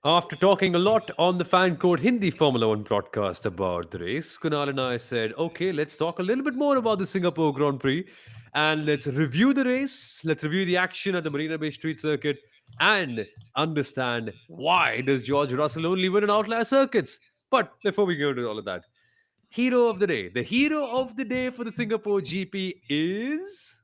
After talking a lot on the fan code Hindi Formula One broadcast about the race, Kunal and I said, okay, let's talk a little bit more about the Singapore Grand Prix and let's review the race, let's review the action at the Marina Bay Street Circuit and understand why does George Russell only win in outlier circuits. But before we go into all of that, hero of the day. The hero of the day for the Singapore GP is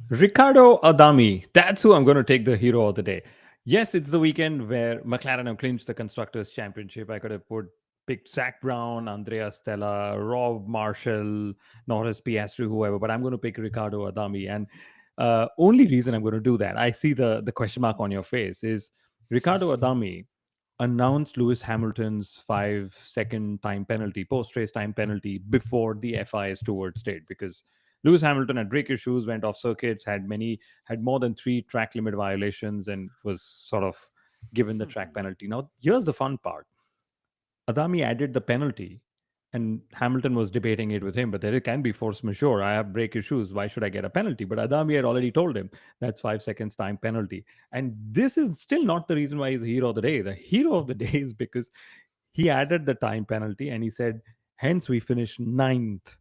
Ricardo Adami. That's who I'm going to take the hero of the day. Yes, it's the weekend where McLaren have clinched the Constructors Championship. I could have picked Zach Brown, Andrea Stella, Rob Marshall, Norris Piastri, whoever, but I'm going to pick Ricardo Adami. And only reason I'm going to do that, I see the question mark on your face, is Ricardo Adami announced Lewis Hamilton's 5 second time penalty, post race time penalty, before the FIA steward stayed because Lewis Hamilton had brake issues, went off circuits, had more than 3 track limit violations, and was sort of given the track penalty. Now, here's the fun part: Adami added the penalty, and Hamilton was debating it with him. But there can be force majeure. I have brake issues. Why should I get a penalty? But Adami had already told him that's 5 seconds time penalty. And this is still not the reason why he's the hero of the day. The hero of the day is because he added the time penalty and he said, hence we finished ninth.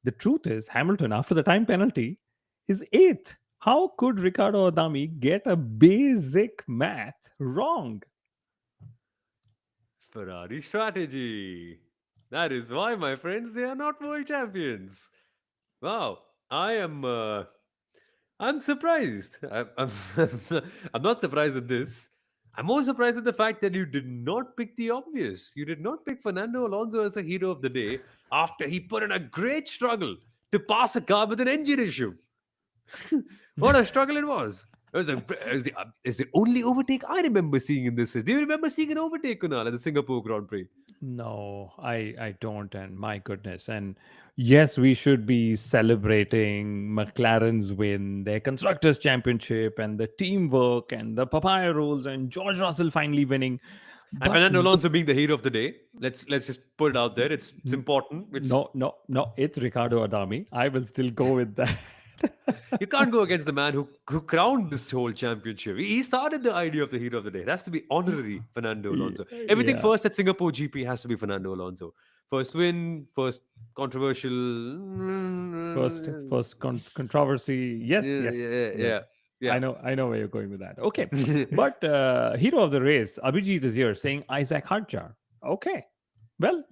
The truth is, Hamilton, after the time penalty, is eighth. How could Ricardo Adami get a basic math wrong? Ferrari strategy. That is why, my friends, they are not world champions. Wow, I am. I'm surprised. I'm not surprised at this. I'm more surprised at the fact that you did not pick the obvious. You did not pick Fernando Alonso as a hero of the day after he put in a great struggle to pass a car with an engine issue. What a struggle it was. It's the only overtake I remember seeing in this race. Do you remember seeing an overtake, Kunal, at the Singapore Grand Prix? No, I don't, and my goodness. And yes, we should be celebrating McLaren's win, their constructors championship, and the teamwork and the papaya rules, and George Russell finally winning. And But Fernando Alonso being the hero of the day. Let's just put it out there. It's important. It's no, it's Ricardo Adami. I will still go with that. You can't go against the man who crowned this whole championship. He started the idea of the hero of the day. It has to be honorary Fernando Alonso. Everything Yeah. first at Singapore GP has to be Fernando Alonso. First win, first controversial. First controversy. Yes, Yeah, yes, yeah, yes. yeah, yeah. I know where you're going with that. Okay, but hero of the race, Abhijit is here saying Isaac Hadjar. Okay, well,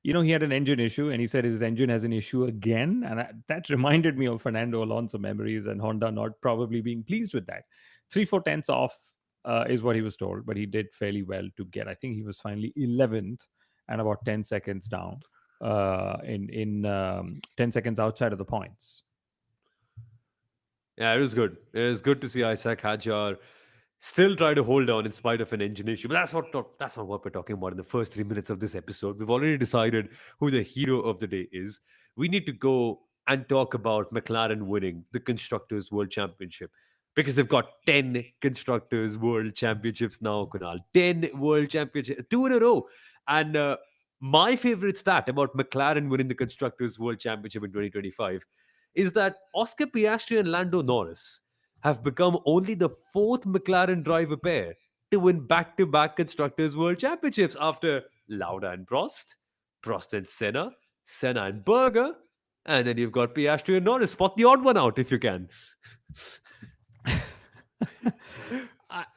he had an engine issue, and he said his engine has an issue again, and that reminded me of Fernando Alonso memories and Honda not probably being pleased with that. 3/4 off is what he was told, but he did fairly well to get. I think he was finally 11th and about 10 seconds down in 10 seconds outside of the points. Yeah, it was good. It was good to see Isaac Hadjar still try to hold on in spite of an engine issue. But that's not what we're talking about in the first 3 minutes of this episode. We've already decided who the hero of the day is. We need to go and talk about McLaren winning the Constructors World Championship because they've got 10 Constructors World Championships now, Kunal. 10 World Championships, 2 in a row. And my favorite stat about McLaren winning the Constructors World Championship in 2025 is that Oscar Piastri and Lando Norris have become only the fourth McLaren driver pair to win back to back Constructors' World Championships after Lauda and Prost, Prost and Senna, Senna and Berger, and then you've got Piastri and Norris. Spot the odd one out if you can.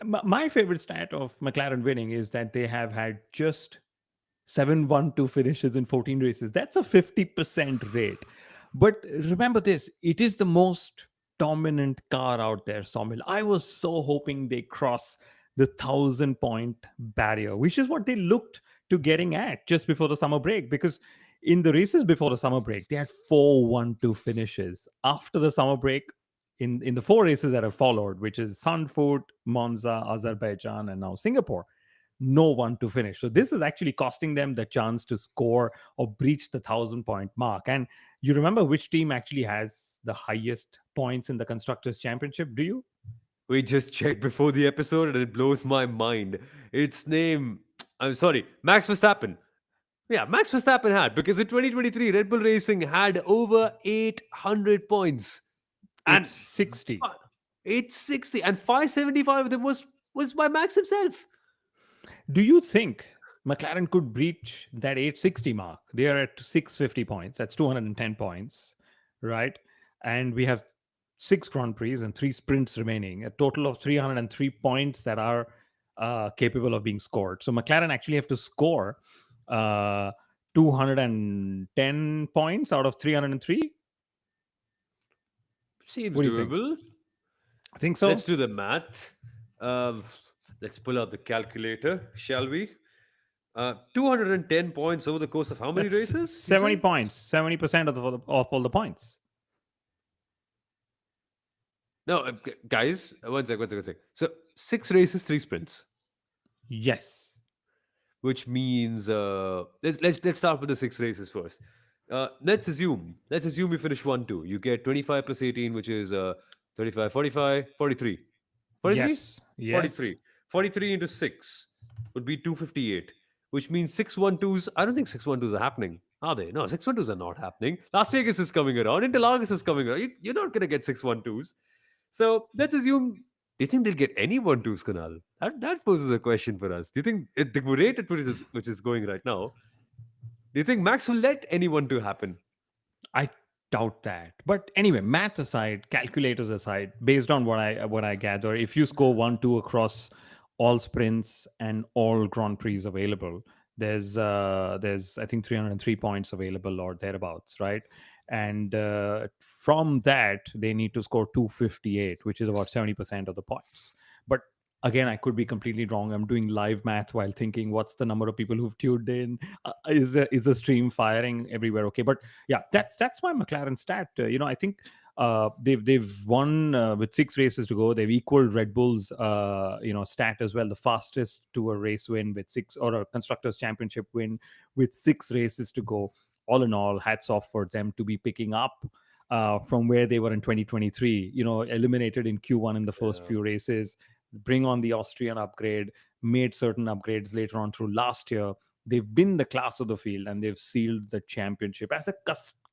My favorite stat of McLaren winning is that they have had just 7-1-2 finishes in 14 races. That's a 50% rate. But remember this, it is the most dominant car out there, Soumil. I was so hoping they cross the 1,000 point barrier, which is what they looked to getting at just before the summer break. Because in the races before the summer break, they had 4-1-2 finishes. After the summer break, in the 4 races that have followed, which is Zandvoort, Monza, Azerbaijan, and now Singapore, no one to finish. So this is actually costing them the chance to score or breach the 1,000 point mark. And you remember which team actually has the highest points in the Constructors Championship? Do you? We just checked before the episode and it blows my mind. Its name, I'm sorry, Max Verstappen. Yeah, Max Verstappen had, because in 2023, Red Bull Racing had over 800 points. It's And 60. 860 and 575 of them was was by Max himself. Do you think McLaren could breach that 860 mark? They are at 650 points. That's 210 points, right? And we have 6 Grand Prix and 3 sprints remaining, a total of 303 points that are capable of being scored. So McLaren actually have to score uh, 210 points out of 303. Seems What do you think? doable. I think Let's so. do the math. Um, let's pull out the calculator, shall we? 210 points over the course of how many That's races? You 70 said? points, 70% of all the points. No, guys, one sec. So 6 races, 3 sprints, Yes. which means let's start with the 6 races first. Let's assume you finish 1-2. You get 25 plus 18, which is 35, 45, 43. 43? Yes. Yes. 43. 43 into 6 would be 258, which means 612s. I don't think 612s are happening. Are they? No, 612s are not happening. Las Vegas is coming around. Intel August is coming around. You're not going to get 612s. So let's assume. Do you think they'll get any 1-2s, Kunal? That poses a question for us. Do you think at the rate at which is going right now, do you think Max will let any 1-2 happen? I doubt that. But anyway, math aside, calculators aside, based on what I gather, if you score 1-2 across all sprints and all Grand Prix available, there's I think 303 points available or thereabouts, right? And from that, they need to score 258, which is about 70% of the points. But again, I could be completely wrong. I'm doing live math while thinking, what's the number of people who've tuned in? Is the stream firing everywhere? Okay, but yeah, that's my McLaren stat. I think they've won with 6 races to go. They've equaled Red Bull's stat as well, the fastest to a race win with 6, or a constructors championship win with 6 races to go. All in all, hats off for them to be picking up from where they were in 2023. Eliminated in Q1 in the first Yeah. few races, bring on the Austrian upgrade, made certain upgrades later on through last year. They've been the class of the field and they've sealed the championship as a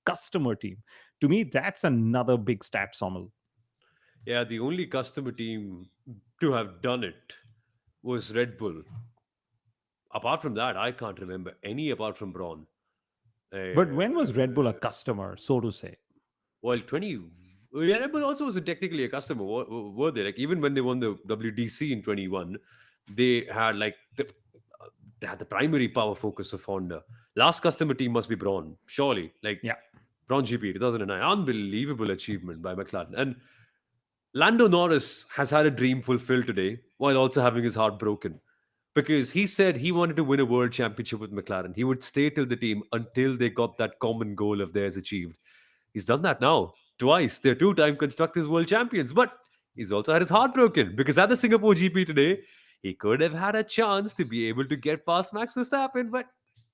customer team. To me, that's another big stat, Sommel. Yeah, the only customer team to have done it was Red Bull. Apart from that, I can't remember any apart from Braun. But when was Red Bull a Uh, customer, so to say? well, 20. Yeah, Red Bull also was technically a customer, were they? Like, even when they won the WDC in 21, they had they had the primary power focus of Honda. Last customer team must be Braun, surely. Like, Yeah. Braun GP 2009. Unbelievable achievement by McLaren. And Lando Norris has had a dream fulfilled today while also having his heart broken because he said he wanted to win a world championship with McLaren. He would stay till the team until they got that common goal of theirs achieved. He's done that now twice. They're two-time constructors world champions, but he's also had his heart broken because at the Singapore GP today, he could have had a chance to be able to get past Max Verstappen. But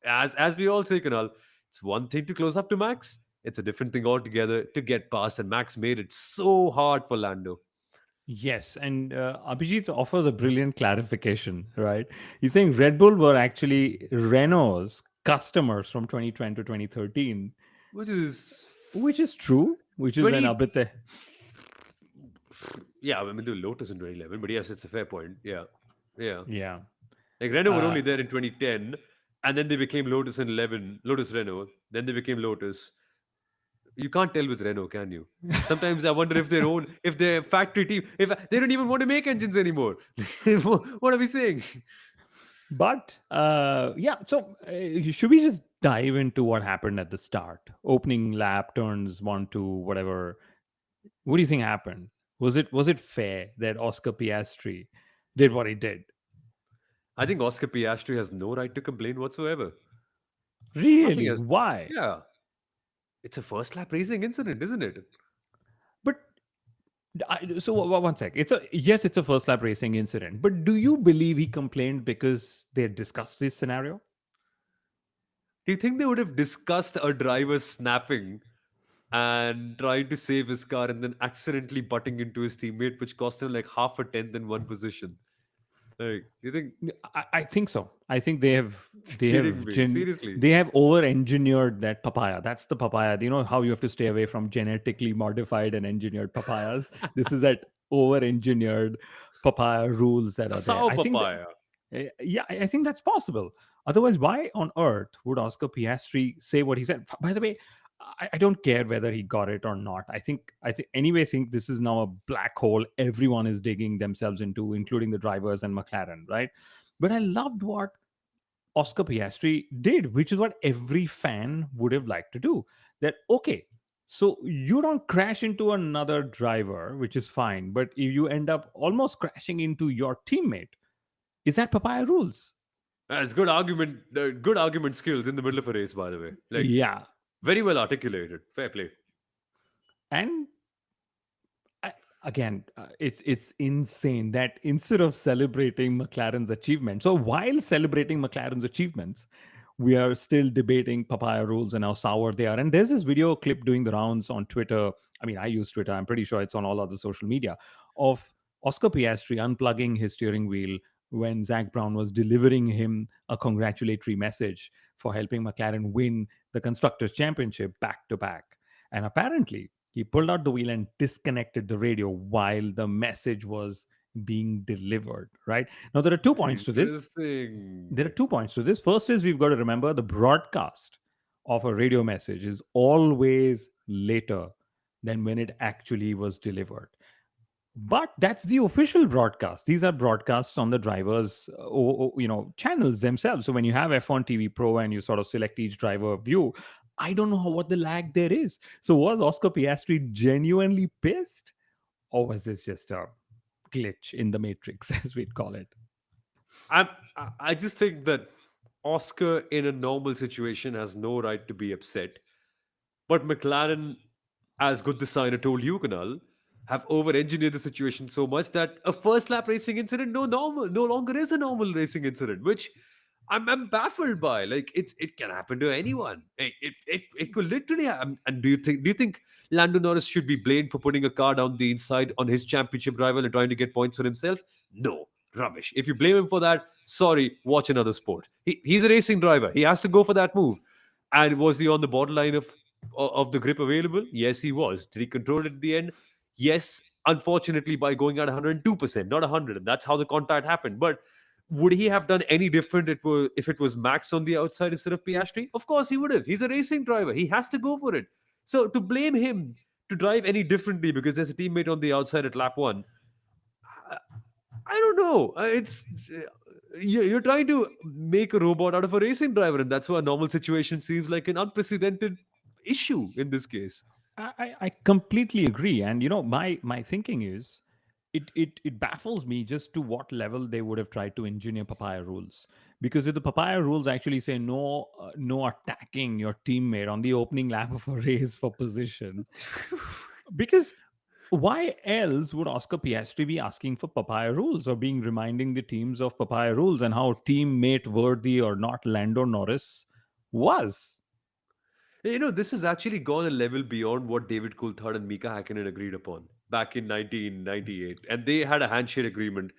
as we all say, Kunal, it's one thing to close up to Max. It's a different thing altogether to get past, and Max made it so hard for Lando. Yes, and Abhijit offers a brilliant clarification, right? He's saying Red Bull were actually Renault's customers from 2020 to 2013, Which is which is true, which is when 20. Abhite. Yeah, I mean, the Lotus in 2011, but yes, it's a fair point. Yeah. Yeah. Yeah. Like Renault were Uh, only there in 2010, and then they became Lotus in 11, Lotus Renault, then they became Lotus. You can't tell with Renault, can you? Sometimes I wonder if their factory team, if they don't even want to make engines anymore. What are we saying? but yeah, so should we just dive into what happened at the start? Opening lap, turns 1, 2, whatever. What do you think happened? Was it fair that Oscar Piastri did what he did? I think Oscar Piastri has no right to complain whatsoever. Nothing Really? has. Why? Yeah, it's a first lap racing incident, isn't it? But so one sec. It's a first lap racing incident. But do you believe he complained because they had discussed this scenario? Do you think they would have discussed a driver snapping and trying to save his car and then accidentally butting into his teammate, which cost him like half a tenth in one position? Like, you think? I think so. I think they have they Kidding have me? Seriously? they have over engineered that papaya. That's the papaya. You know how you have to stay away from genetically modified and engineered papayas. This is that over engineered papaya rules that It's a are there. sour I think that, papaya. yeah, I think that's possible. Otherwise, why on earth would Oscar Piastri say what he said? By the way, I don't care whether he got it or not. I think anyway. Think this is now a black hole. Everyone is digging themselves into, including the drivers and McLaren, right? But I loved what Oscar Piastri did, which is what every fan would have liked to do. That okay, so you don't crash into another driver, which is fine, but if you end up almost crashing into your teammate, is that papaya rules? That's good argument skills in the middle of a race, by the way. Like, Yeah, very well articulated. Fair play. and I, again, it's insane that instead of celebrating McLaren's achievements, so while celebrating McLaren's achievements, we are still debating papaya rules and how sour they are. And there's this video clip doing the rounds on Twitter. I mean, I use Twitter. I'm pretty sure it's on all other social media of Oscar Piastri unplugging his steering wheel when Zach Brown was delivering him a congratulatory message for helping McLaren win the Constructors Championship back to back. And apparently, he pulled out the wheel and disconnected the radio while the message was being delivered, right? Now, there are 2 points to this. Interesting. There are 2 points to this. First is we've got to remember the broadcast of a radio message is always later than when it actually was delivered. But that's the official broadcast. These are broadcasts on the drivers, channels themselves. So when you have F1 TV Pro and you sort of select each driver view, I don't know what the lag there is. So was Oscar Piastri genuinely pissed, or was this just a glitch in the matrix, as we'd call it? I just think that Oscar in a normal situation has no right to be upset. But McLaren, as good designer told you, Kunal, have over-engineered the situation so much that a first lap racing incident no longer is a normal racing incident, which I'm baffled by. Like it can happen to anyone. It could literally happen. And do you think Lando Norris should be blamed for putting a car down the inside on his championship rival and trying to get points for himself? No. Rubbish. If you blame him for that, sorry, watch another sport. He's a racing driver. He has to go for that move. And was he on the borderline of the grip available? Yes, he was. Did he control it at the end? Yes, unfortunately, by going at 102%, not 100. And that's how the contact happened. But would he have done any different if it was Max on the outside instead of Piastri? Of course he would have. He's a racing driver. He has to go for it. So to blame him to drive any differently because there's a teammate on the outside at lap one, I I don't know. You're trying to make a robot out of a racing driver, and that's why a normal situation seems like an unprecedented issue in this case. I completely agree. And my thinking is it baffles me just to what level they would have tried to engineer papaya rules. Because if the papaya rules actually say no attacking your teammate on the opening lap of a race for position, because why else would Oscar Piastri be asking for papaya rules or being reminding the teams of papaya rules and how teammate worthy or not Lando Norris was? This has actually gone a level beyond what David Coulthard and Mika Hakkinen agreed upon back in 1998. And they had a handshake agreement,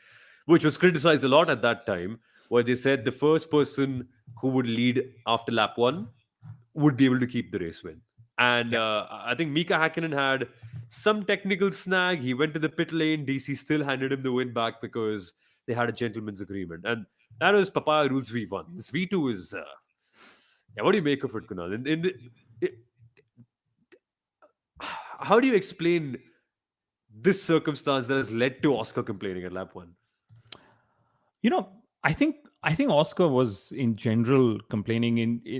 which was criticized a lot at that time, where they said the first person who would lead after lap one would be able to keep the race win. And Yeah. I think Mika Hakkinen had some technical snag. He went to the pit lane. DC still handed him the win back because they had a gentleman's agreement. And that was Papaya Rules V1. This V2 is. Yeah, what do you make of it, Kunal? I- how do you explain this circumstance that has led to Oscar complaining at lap one? You know, I think Oscar was in general complaining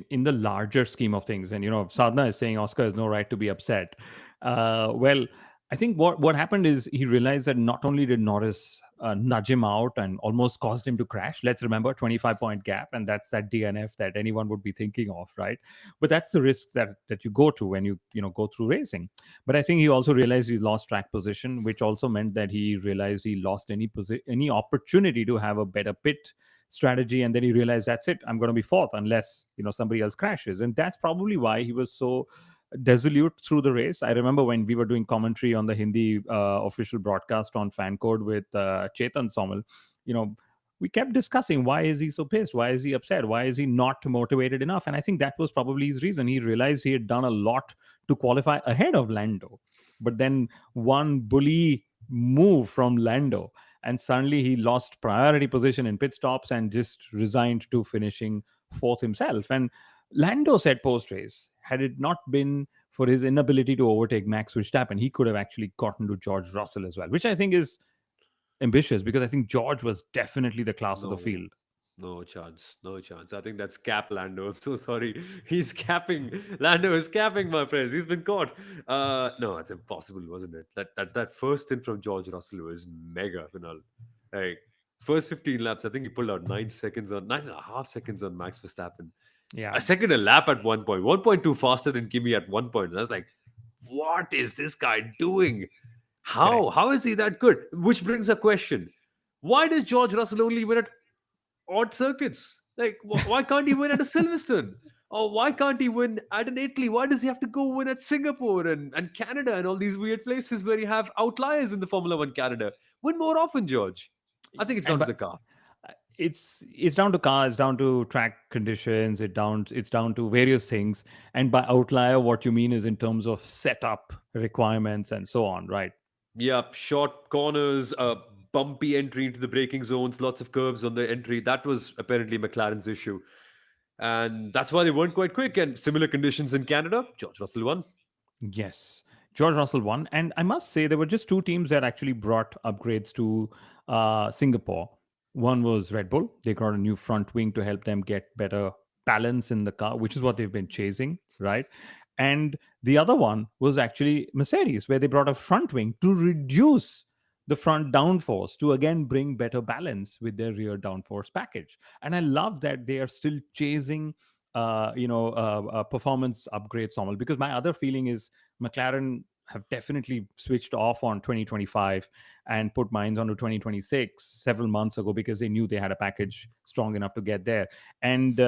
in the larger scheme of things, and Sadhna is saying Oscar has no right to be upset. Well, I think what happened is he realized that not only did Norris nudge him out and almost caused him to crash. Let's remember 25-point gap, and that's that DNF that anyone would be thinking of, right? But that's the risk that you go to when you go through racing. But I think he also realized he lost track position, which also meant that he realized he lost any opportunity to have a better pit strategy. And then he realized that's it. I'm going to be fourth unless somebody else crashes. And that's probably why he was so dissolute through the race. I remember when we were doing commentary on the Hindi official broadcast on Fan Code with Chetan Soumil, we kept discussing why is he so pissed? Why is he upset? Why is he not motivated enough? And I think that was probably his reason. He realized he had done a lot to qualify ahead of Lando. But then one bully move from Lando and suddenly he lost priority position in pit stops and just resigned to finishing fourth himself. And Lando said post race, had it not been for his inability to overtake Max Verstappen, he could have actually gotten to George Russell as well, which I think is ambitious because I think George was definitely the class of the No, field. no chance. No chance. I think that's cap Lando. I'm so sorry. He's capping. Lando is capping, my friends. He's been caught. No, it's impossible, wasn't it? That first stint from George Russell was mega, Kunal. Like first 15 laps, I think he pulled out 9 seconds on 9.5 seconds on Max Verstappen. Yeah, A second a lap at one point, 1.2 faster than Kimi at one point. And I was like, what is this guy doing? How? correct. How is he that good? Which brings a question. Why does George Russell only win at odd circuits? Like, why can't he win at a Silverstone? Or why can't he win at an Italy? Why does he have to go win at Singapore and Canada and all these weird places where you have outliers in the Formula One Canada? Win more often, George. I think it's And down to but the car. it's down to cars, down to track conditions, it's down to various things. And by outlier, what you mean is in terms of setup requirements and so on, right? Yep, short corners, bumpy entry into the braking zones, lots of curves on the entry. That was apparently McLaren's issue. And that's why they weren't quite quick. And similar conditions in Canada, George Russell won. Yes, George Russell won, and I must say there were just two teams that actually brought upgrades to Singapore. One was Red Bull; they got a new front wing to help them get better balance in the car, which is what they've been chasing, right? And the other one was actually Mercedes, where they brought a front wing to reduce the front downforce to again bring better balance with their rear downforce package. And I love that they are still chasing performance upgrades, Somal, because my other feeling is McLaren have definitely switched off on 2025 and put minds onto 2026 several months ago because they knew they had a package strong enough to get there. And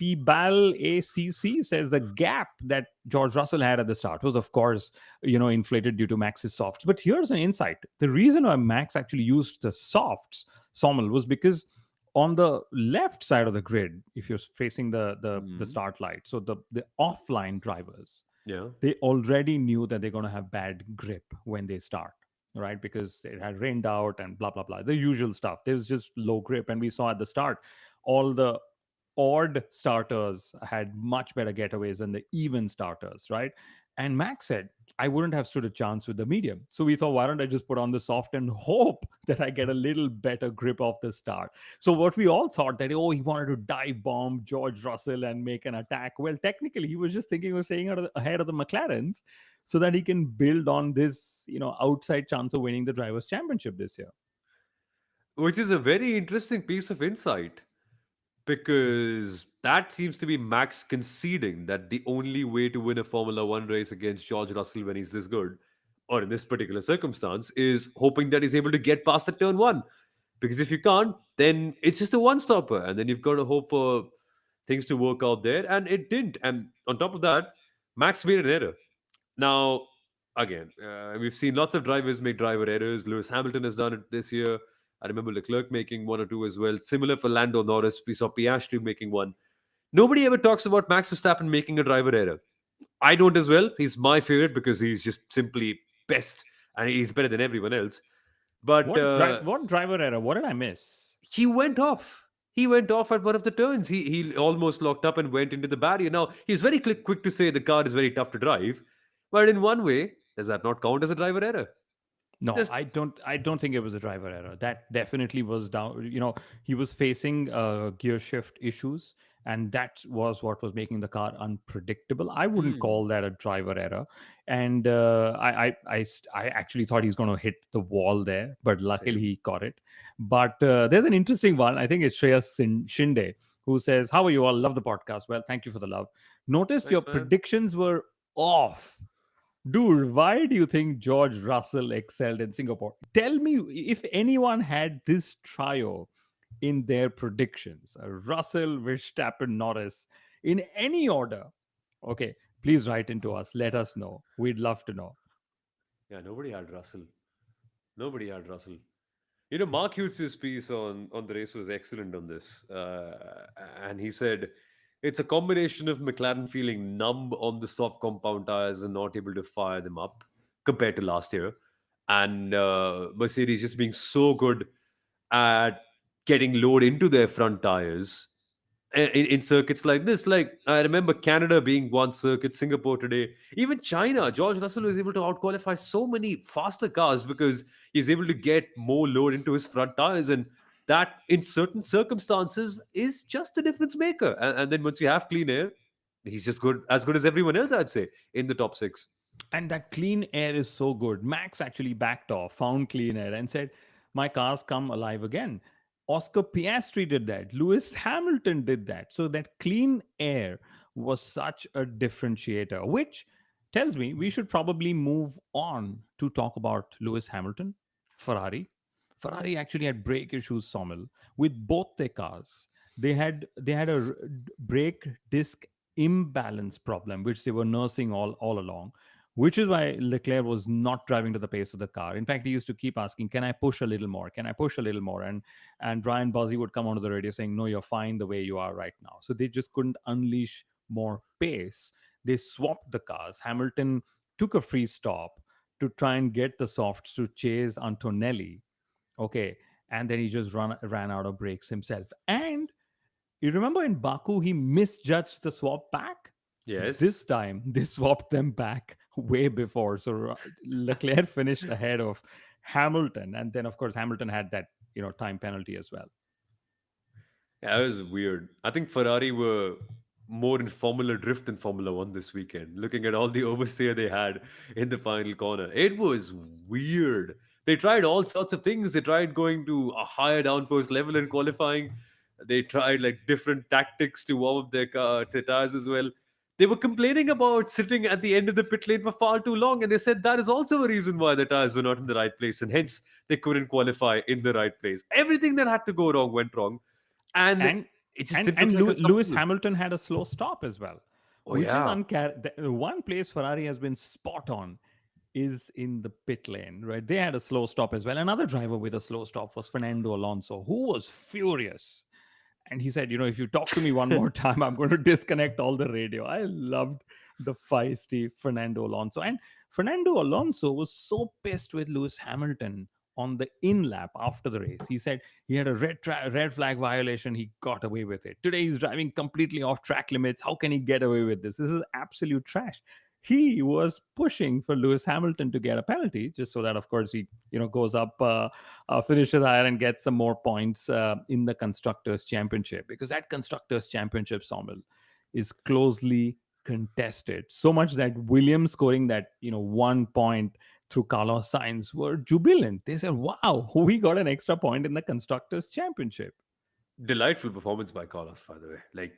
Fibal ACC says the gap that George Russell had at the start was, of course, inflated due to Max's softs. But here's an insight: the reason why Max actually used the softs, Sommel, was because on the left side of the grid, if you're facing the Mhm. start light, so the offline drivers, Yeah. they already knew that they're going to have bad grip when they start, right? Because it had rained out and blah blah blah, the usual stuff. There's just low grip, and we saw at the start all the odd starters had much better getaways than the even starters, right? And Max said, I wouldn't have stood a chance with the medium. So we thought, why don't I just put on the soft and hope that I get a little better grip off the start? So what we all thought that, oh, he wanted to dive bomb George Russell and make an attack. Well, technically, he was just thinking of staying ahead of the McLarens so that he can build on this, outside chance of winning the Drivers' Championship this year. Which is a very interesting piece of insight because that seems to be Max conceding that the only way to win a Formula One race against George Russell when he's this good, or in this particular circumstance, is hoping that he's able to get past the turn one. Because if you can't, then it's just a one stopper, and then you've got to hope for things to work out there. And it didn't. And on top of that, Max made an error. Now, again, we've seen lots of drivers make driver errors. Lewis Hamilton has done it this year. I remember Leclerc making one or two as well. Similar for Lando Norris. We saw Piastri making one. Nobody ever talks about Max Verstappen making a driver error. I don't as well. He's my favorite because he's just simply best and he's better than everyone else. But What driver error? What did I miss? he went off. He went off at one of the turns. He almost locked up and went into the barrier. Now, he's very quick to say the car is very tough to drive. But in one way, does that not count as a driver error? No, Just I don't think it was a driver error. That definitely was down. He was facing gear shift issues, and that was what was making the car unpredictable. I wouldn't hmm, call that a driver error. And I actually thought he's going to hit the wall there, but luckily same. he caught it. But there's an interesting one. I think it's Shinde who says, "How are you all? Love the podcast. Well, thank you for the love. Noticed your Thanks, man. predictions were off. Dude, why do you think George Russell excelled in Singapore? Tell me if anyone had this trio in their predictions, Russell, Verstappen, Norris, in any order. Okay, please write into us. Let us know. We'd love to know. Yeah, nobody had Russell. Nobody had Russell. Mark Hughes' piece on the race was excellent on this. And he said, it's a combination of McLaren feeling numb on the soft compound tires and not able to fire them up compared to last year. and Mercedes just being so good at getting load into their front tires in circuits like this. Like I remember Canada being one circuit, Singapore today, even China. George Russell was able to outqualify so many faster cars because he's able to get more load into his front tires, and that in certain circumstances is just a difference maker. And then once you have clean air, he's just good as everyone else, I'd say, in the top six. And that clean air is so good. Max actually backed off, found clean air, and said, "My car's come alive again." Oscar Piastri did that. Lewis Hamilton did that. So that clean air was such a differentiator, which tells me we should probably move on to talk about Lewis Hamilton, Ferrari. Ferrari actually had brake issues, Sommel, with both their cars. They had a brake disc imbalance problem, which they were nursing all along, which is why Leclerc was not driving to the pace of the car. In fact, he used to keep asking, "Can I push a little more? Can I push a little more?" And Brian Buzzy would come onto the radio saying, "No, you're fine the way you are right now." So they just couldn't unleash more pace. They swapped the cars. Hamilton took a free stop to try and get the softs to chase Antonelli. Okay, and then he just ran out of brakes himself. And you remember in Baku, he misjudged the swap back. Yes. This time, they swapped them back way before. So Leclerc finished ahead of Hamilton, and then of course Hamilton had that time penalty as well. Yeah, it was weird. I think Ferrari were more in Formula Drift than Formula One this weekend. Looking at all the oversteer they had in the final corner, it was weird. They tried all sorts of things. They tried going to a higher downforce level in qualifying. They tried like different tactics to warm up their tires as well. They were complaining about sitting at the end of the pit lane for far too long, and they said that is also a reason why the tires were not in the right place, and hence they couldn't qualify in the right place. Everything that had to go wrong went wrong, and And it just and didn't and look like a Lewis comfortable. Hamilton had a slow stop as well, Oh which is yeah, one place Ferrari has been spot on is in the pit lane, right? They had a slow stop as well. Another driver with a slow stop was Fernando Alonso, who was furious. And he said, "If you talk to me one more time, I'm going to disconnect all the radio." I loved the feisty Fernando Alonso. And Fernando Alonso was so pissed with Lewis Hamilton on the in lap after the race. He said he had a red flag violation. He got away with it. Today he's driving completely off track limits. How can he get away with this? This is absolute trash. He was pushing for Lewis Hamilton to get a penalty, just so that, of course, he goes up, finishes higher, and gets some more points in the Constructors Championship, because that Constructors Championship, Sommel, is closely contested. So much that Williams scoring that 1 point through Carlos Sainz were jubilant. They said, "Wow, we got an extra point in the Constructors Championship." delightful performance by Carlos, by the way. Like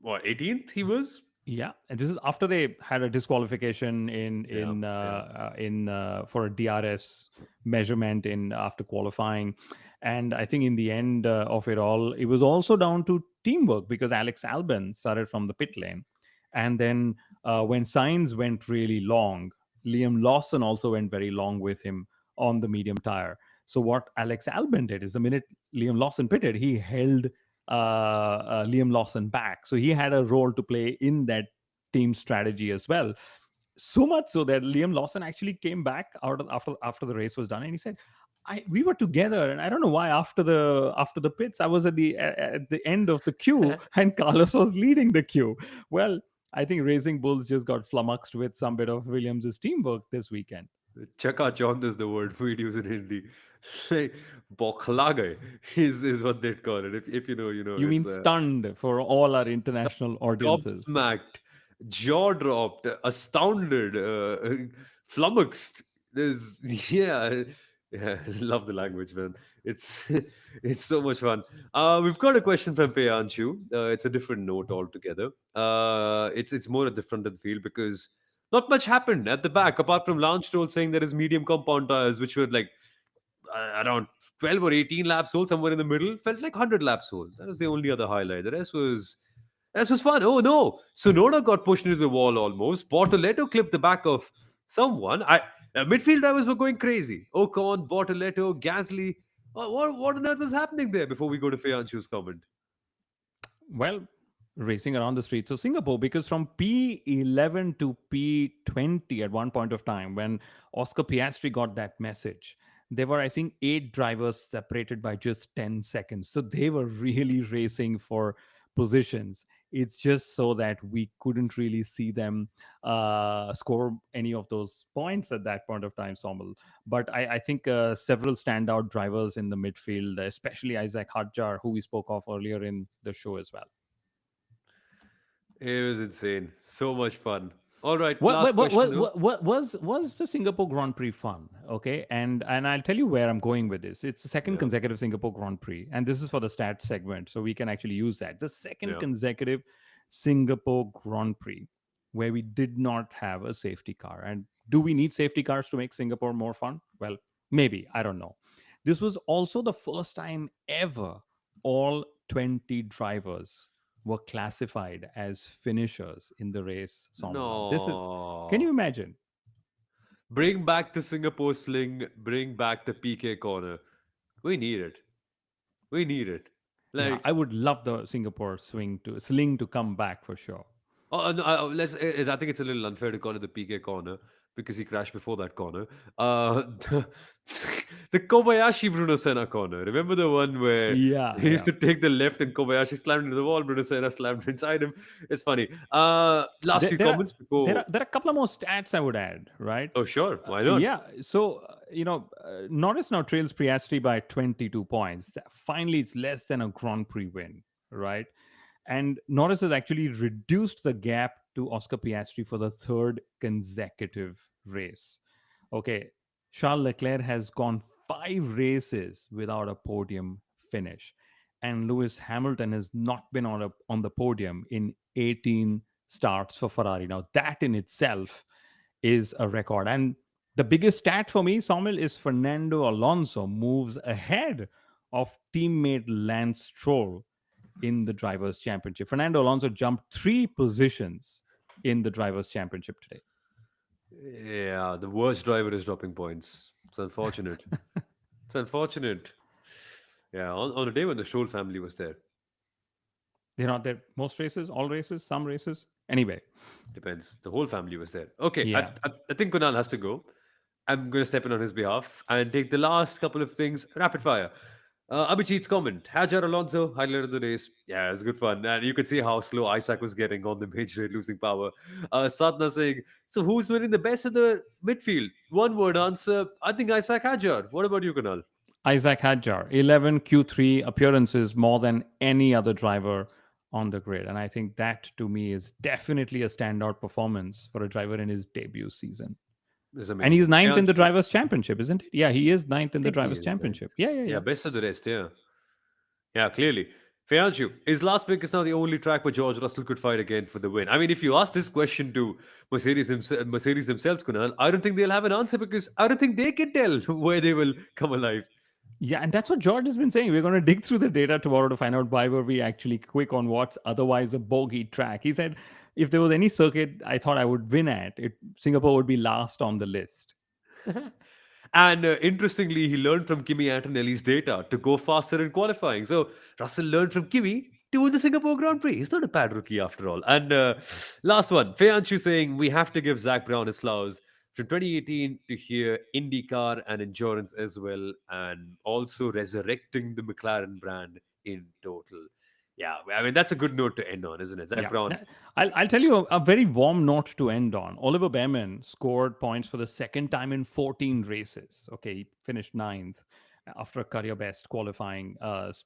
what, 18th he was? Yeah, and this is after they had a disqualification Yeah, yeah. in for a DRS measurement in after qualifying, and I think in the end of it all, it was also down to teamwork, because Alex Albon started from the pit lane, and then when Sainz went really long, Liam Lawson also went very long with him on the medium tire. So what Alex Albon did is, the minute Liam Lawson pitted, he held Liam Lawson back. So he had a role to play in that team strategy as well. So much so that Liam Lawson actually came back after the race was done, and he said, we were together, and I don't know why after the pits I was at the end of the queue, and Carlos was leading the queue. Well, I think Racing Bulls just got flummoxed with some bit of Williams' teamwork this weekend. Chaka chond is the word we use in Hindi. Like, Bokla gaye is what they'd call it. If you know, you know. You It's mean stunned for all our international audiences? gobsmacked, jaw dropped, astounded, flummoxed. There's yeah, love the language, man. It's it's so much fun. We've got a question from Peyanshu. It's a different note altogether. It's more at the front of the field because not much happened at the back apart from Lance Stroll saying there is medium compound tires, which were like around 12 or 18 laps old, somewhere in the middle. Felt like 100 laps old. That was the only other highlight. The rest was fun. Oh no, Sonoda got pushed into the wall almost. Bortoletto clipped the back of someone. Midfield drivers were going crazy. Ocon, Bortoletto, Gasly. What on earth was happening there before we go to Fianchu's comment? Well, racing around the streets of Singapore, because from P11 to P20 at one point of time, when Oscar Piastri got that message, there were, I think, 8 drivers separated by just 10 seconds. So they were really racing for positions. It's just so that we couldn't really see them score any of those points at that point of time, Somal. But I think several standout drivers in the midfield, especially Isaac Hadjar, who we spoke of earlier in the show as well. It was insane. So much fun. All right, What last what what question what, though. was the Singapore Grand Prix fun? Okay, and I'll tell you where I'm going with this. It's the second Yeah, consecutive Singapore Grand Prix, and this is for the stats segment, so we can actually use that. The second yeah. consecutive Singapore Grand Prix where we did not have a safety car. And do we need safety cars to make Singapore more fun? Well, maybe, I don't know. This was also the first time ever all 20 drivers were classified as finishers in the race, Somal. Now, this is, can you No. imagine? Bring back the Singapore sling. Bring back the PK corner. We need it. We need it. Yeah, Like, I would love the Singapore sling to come back for sure. no, I think it's a little unfair to call it the PK corner because he crashed before that corner. The, the Kobayashi Bruno Senna corner. Remember the one where Yeah, he used yeah. to take the left and Kobayashi slammed into the wall. Bruno Senna slammed inside him. It's funny. Last There, few there are comments before. there are a couple of more stats I would add, right? Oh, sure. Why not? Yeah, so Norris now trails Piastri by 22 points. Finally, it's less than a Grand Prix win, right? And Norris has actually reduced the gap to Oscar Piastri for the third consecutive race. Okay, Charles Leclerc has gone 5 races without a podium finish, and Lewis Hamilton has not been on the podium in 18 starts for Ferrari. Now, that in itself is a record. And the biggest stat for me, Soumil, is Fernando Alonso moves ahead of teammate Lance Stroll in the Drivers' Championship. Fernando Alonso jumped 3 positions in the Drivers' Championship today. Yeah, the worst driver is dropping points. It's unfortunate. It's unfortunate. Yeah, on a day when the Stroll family was there. They're not there most races, all races, some races. Anyway, Depends. The whole family was there. Okay, yeah. I think Kunal has to go. I'm going to step in on his behalf and take the last couple of things rapid fire. Abhijit's comment: Hajar Alonso, highlight of the race. Yeah, it was good fun. And you could see how slow Isaac was getting on the major, losing power. Satna saying, so who's winning the best of the midfield? One word answer: I think Isaac Hajar. What about you, Kunal? Isaac Hadjar, 11 Q3 appearances, more than any other driver on the grid. And I think that to me is definitely a standout performance for a driver in his debut season. It's And he's amazing. ninth in the Fianchu, Drivers' Championship, isn't it? Yeah, he is ninth I in the think he Drivers' is, right? Championship. Yeah, yeah, Yeah, yeah. best of the rest, yeah. Yeah, clearly. Fianchu, is Las Vegas now the only track where George Russell could fight again for the win? I mean, if you ask this question to Mercedes themselves, Kunal, I don't think they'll have an answer because I don't think they can tell where they will come alive. Yeah, and that's what George has been saying. We're going to dig through the data tomorrow to find out why were we actually quick on what's otherwise a bogey track. He said, if there was any circuit I thought I would win at, Singapore would be last on the list. And interestingly, he learned from Kimi Antonelli's data to go faster in qualifying. So Russell learned from Kimi to win the Singapore Grand Prix. He's not a bad rookie after all. And last one, Feyanshu saying we have to give Zach Brown his flowers. From 2018 to here, IndyCar and endurance as well, and also resurrecting the McLaren brand in total. Yeah, I mean, that's a good note to end on, isn't it? Zach Yeah. Brown. I'll tell you a very warm note to end on. Oliver Behrman scored points for the second time in 14 races. Okay, he finished ninth after a career best qualifying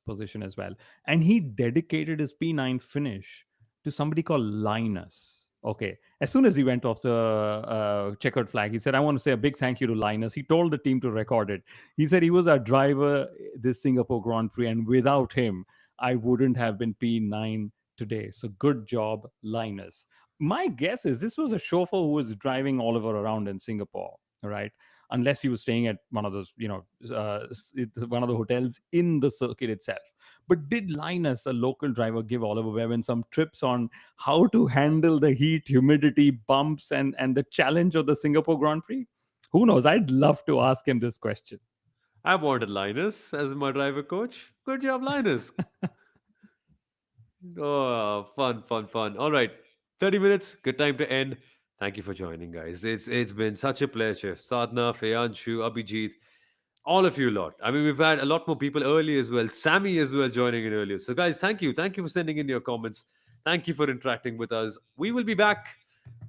position as well. And he dedicated his P9 finish to somebody called Linus. Okay, as soon as he went off the checkered flag, he said, I want to say a big thank you to Linus. He told the team to record it. He said he was our driver this Singapore Grand Prix, and without him, I wouldn't have been P9 today. So good job, Linus. My guess is this was a chauffeur who was driving Oliver around in Singapore, right? Unless he was staying at one of those, one of the hotels in the circuit itself. But did Linus, a local driver, give Oliver Bevan some tips on how to handle the heat, humidity, bumps, and the challenge of the Singapore Grand Prix? Who knows? I'd love to ask him this question. I wanted Linus as my driver coach. Good job, Linus. Oh, fun, fun, fun. All right. 30 minutes. Good time to end. Thank you for joining, guys. It's been such a pleasure. Sadhna, Fayanshu, Abhijit, all of you lot. I mean, we've had a lot more people early as well. Sammy as well joining in earlier. So, guys, thank you. Thank you for sending in your comments. Thank you for interacting with us. We will be back.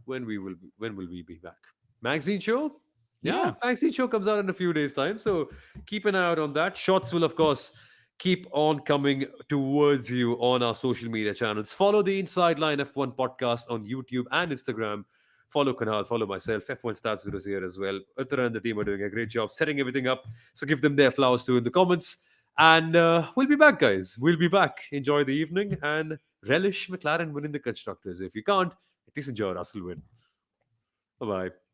When will we be back? Magazine show? Yeah, Yeah. magazine show comes out in a few days' time. So keep an eye out on that. Shots will, of course, keep on coming towards you on our social media channels. Follow the Inside Line F1 podcast on YouTube and Instagram. Follow Kunal, follow myself. F1 Stats Gurus here as well. Uttara and the team are doing a great job setting everything up. So give them their flowers too in the comments. And we'll be back, guys. We'll be back. Enjoy the evening and relish McLaren winning the constructors. If you can't, at least enjoy Russell win. Bye bye.